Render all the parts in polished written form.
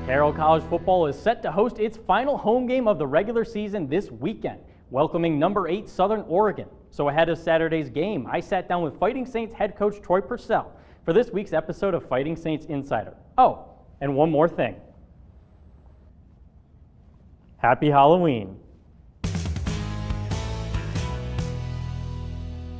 Carroll College football is set to host its final home game of the regular season this weekend, welcoming number 8 Southern Oregon. So ahead of Saturday's game, I sat down with Fighting Saints head coach Troy Purcell for this week's episode of Fighting Saints Insider. Oh, and one more thing. Happy Halloween.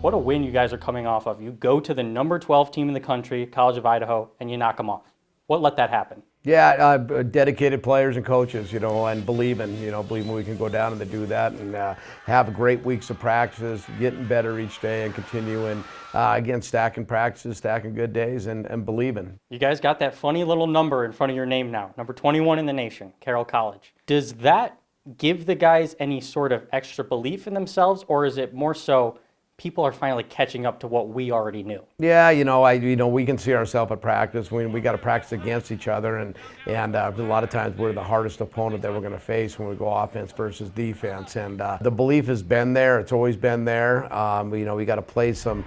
What a win you guys are coming off of. You go to the number 12 team in the country, College of Idaho, and you knock them off. What let that happen? Yeah, dedicated players and coaches, and believing we can go down and do that and have great weeks of practices, getting better each day and continuing, again, stacking practices, stacking good days and believing. You guys got that funny little number in front of your name now, number 21 in the nation, Carroll College. Does that give the guys any sort of extra belief in themselves, or is it more so people are finally catching up to what we already knew? Yeah, we can see ourselves at practice. We got to practice against each other, and a lot of times we're the hardest opponent that we're going to face when we go offense versus defense. And the belief has been there. It's always been there. We got to play some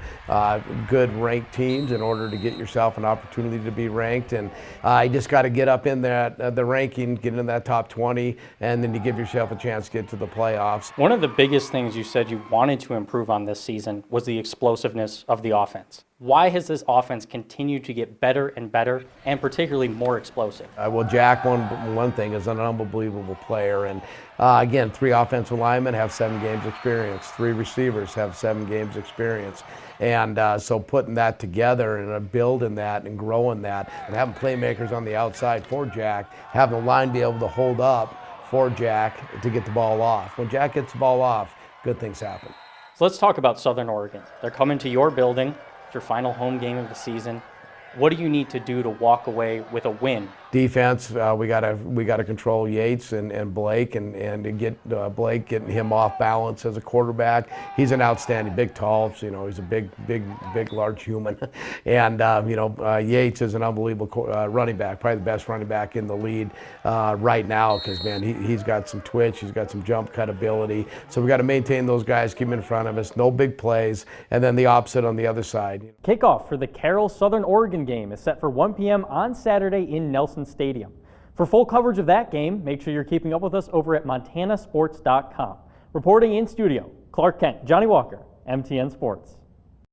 good ranked teams in order to get yourself an opportunity to be ranked. And you just got to get up in the ranking, get in that top 20, and then you give yourself a chance to get to the playoffs. One of the biggest things you said you wanted to improve on this season was the explosiveness of the offense. Why has this offense continued to get better and better, and particularly more explosive? Well, Jack, one thing, is an unbelievable player. And again, 3 offensive linemen have 7 games experience. 3 receivers have 7 games experience. And so putting that together and building that and growing that and having playmakers on the outside for Jack, having the line be able to hold up for Jack to get the ball off. When Jack gets the ball off, good things happen. So let's talk about Southern Oregon. They're coming to your building. It's your final home game of the season. What do you need to do to walk away with a win? Defense, we gotta control Yates and Blake and get Blake, getting him off balance as a quarterback. He's an outstanding, big, tall. He's a big, large human, and Yates is an unbelievable running back, probably the best running back in the league right now. Because man, he's got some twitch, he's got some jump cut ability. So we got to maintain those guys, keep them in front of us, no big plays, and then the opposite on the other side. Kickoff for the Carroll Southern Oregon game is set for 1 p.m. on Saturday in Nelson Stadium. For full coverage of that game, make sure you're keeping up with us over at montanasports.com. Reporting in studio, Clark Kent, Johnny Walker, MTN Sports.